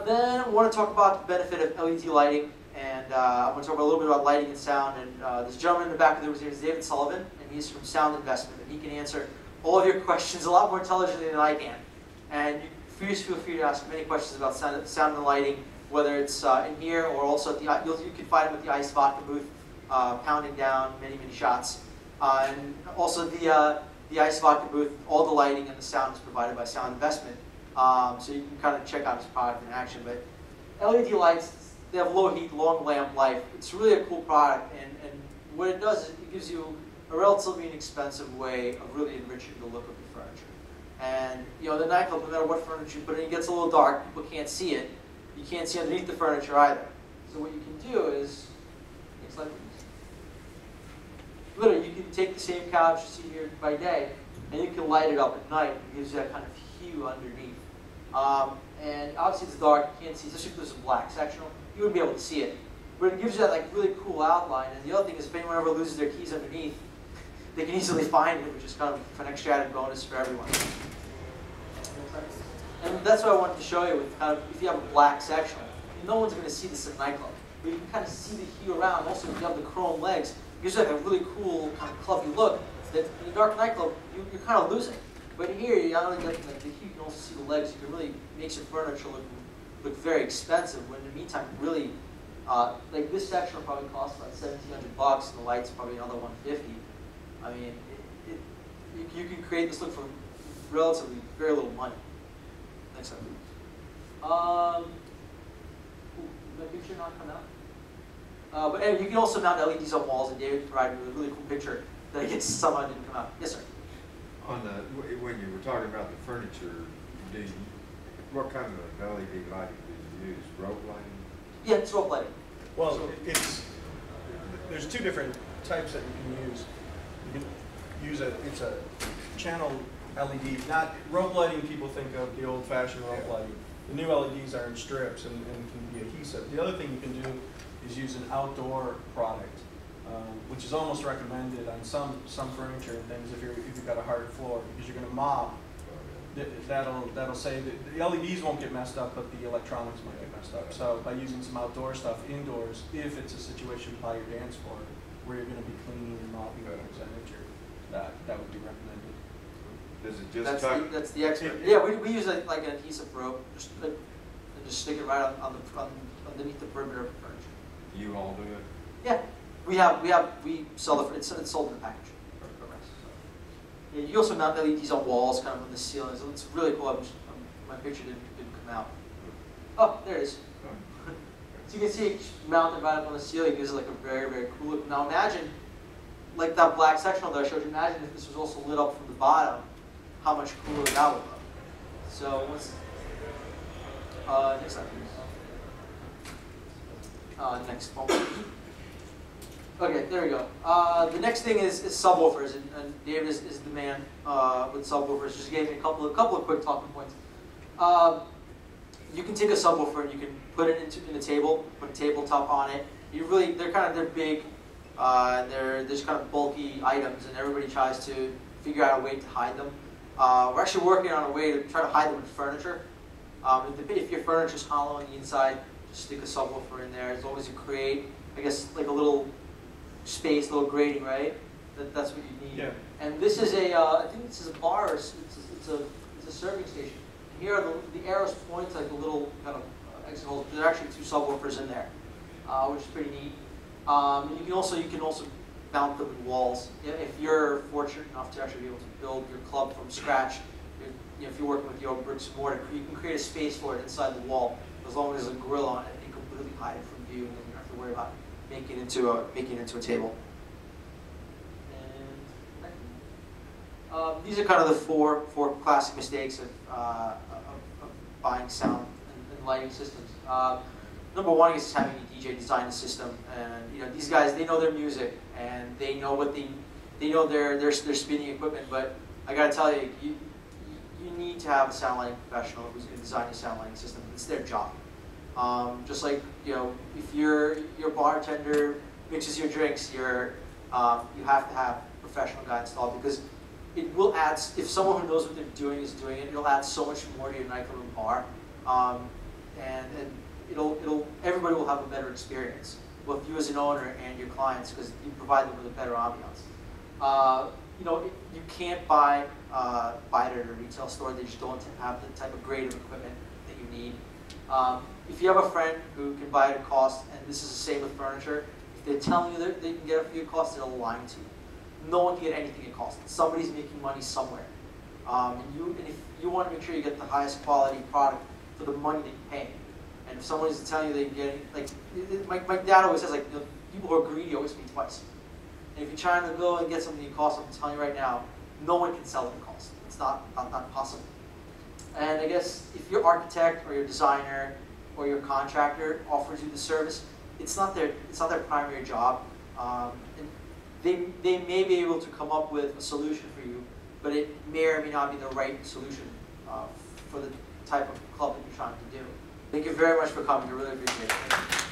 Then I want to talk about the benefit of LED lighting, and I'm going to talk a little bit about lighting and sound. And this gentleman in the back of the room, his name is David Sullivan, and he's from Sound Investment, and he can answer all of your questions a lot more intelligently than I can. And please feel free to ask many questions about sound and lighting, whether it's in here or also at the, you can find him at the Ice Vodka booth, pounding down many shots. And also the Ice Vodka booth, all the lighting and the sound is provided by Sound Investment. So you can kind of check out his product in action. But LED lights, they have low heat, long lamp life. It's really a cool product, and what it does is it gives you a relatively inexpensive way of really enriching the look of your furniture. And you know, the nightclub, no matter what furniture you put in, it gets a little dark, people can't see it. You can't see underneath the furniture either. So what you can do is, things like this. Literally, you can take the same couch you see here by day, and you can light it up at night. It gives you that kind of hue underneath. And obviously it's dark, you can't see, especially if there's a black sectional, you wouldn't be able to see it. But it gives you that like really cool outline. And the other thing is, if anyone ever loses their keys underneath, they can easily find it, which is kind of an extra added bonus for everyone. And that's what I wanted to show you with kind of, if you have a black sectional, no one's going to see this in a nightclub. But you can kind of see the hue around. Also, if you have the chrome legs, it gives you like a really cool kind of clubby look that in a dark nightclub, you're kind of losing. But here, you not only get like the hue, you can also see the legs. You can really make your furniture look very expensive. When in the meantime, really, like this section will probably cost about $1,700, and the lights probably another $150. I mean, you can create this look for relatively very little money. Next slide, please. My picture not come out? But anyway, you can also mount LEDs on walls, and David provided me with a really cool picture that I guess somehow didn't come out. Yes, sir. On the, when you were talking about the furniture, what kind of LED lighting do you use? Rope lighting? Yeah, it's rope lighting. Well, so there's two different types that you can use. You can use it's a channel LED. Not rope lighting, people think of the old-fashioned rope lighting. The new LEDs are in strips and can be adhesive. The other thing you can do is use an outdoor product, which is almost recommended on some furniture and things if you've got a hard floor, because you're going to mop. That'll say that the LEDs won't get messed up, but the electronics might get messed up. So by using some outdoor stuff indoors, if it's a situation by your dance floor where you're going to be cleaning and mopping furniture, that would be recommended. Does it just that's the expert. Yeah, we use like an adhesive rope, and just stick it right underneath the perimeter of the furniture. You all do it? Yeah, we sell it's sold in a package. Yeah, you also mount LEDs on walls, kind of on the ceiling. So it's really cool. My picture didn't come out. Oh, there it is. So you can see it mounted right up on the ceiling. It gives it like a very cool look. Now imagine, like that black sectional that I showed you. Imagine if this was also lit up from the bottom. How much cooler that would look. So what's next slide, please. Next one. Okay, there we go. The next thing is subwoofers, and David is the man with subwoofers. Just gave me a couple of quick talking points. You can take a subwoofer and you can put it in a table, put a tabletop on it. They're big, they're just kind of bulky items, and everybody tries to figure out a way to hide them. We're actually working on a way to try to hide them in furniture. If your furniture's hollow on the inside, just stick a subwoofer in there. As long as you create, I guess, like a little space, little grating, right? That's what you need. Yeah. And this is I think this is a bar. It's a serving station. And here are the arrows point to like the little kind of exit holes. There are actually two subwoofers in there, which is pretty neat. You can also mount them in walls. If you're fortunate enough to actually be able to build your club from scratch, if you're working with your own bricks and mortar, you can create a space for it inside the wall. As long as there's a grill on it, you can completely hide it from view, and then you don't have to worry about making it into a table. And these are kind of the four classic mistakes of buying sound and lighting systems. Number one is having a DJ design the system, and these guys, they know their music and they know their spinning equipment. But I gotta tell you, you need to have a sound lighting professional who's going to design a sound lighting system. It's their job. Just like if your bartender mixes your drinks, you have to have a professional guy installed, because it will add. If someone who knows what they're doing is doing it, it'll add so much more to your nightclub and bar. and everybody will have a better experience, both you as an owner and your clients, because you provide them with a better ambiance. You can't buy it at a retail store. They just don't have the type of grade of equipment that you need. If you have a friend who can buy it at cost, and this is the same with furniture, if they're telling you that they can get it for your cost, they're lying to you. No one can get anything at cost. Somebody's making money somewhere. And if you want to make sure you get the highest quality product for the money that you're paying. And if someone's telling you they can get it, like my dad always says, people who are greedy always pay twice. And if you're trying to go and get something that costs, I'm telling you right now, no one can sell it at cost. It's not possible. And I guess if your architect or your designer or your contractor offers you the service, it's not their primary job. And they may be able to come up with a solution for you, but it may or may not be the right solution for the type of club that you're trying to do. Thank you very much for coming. I really appreciate it.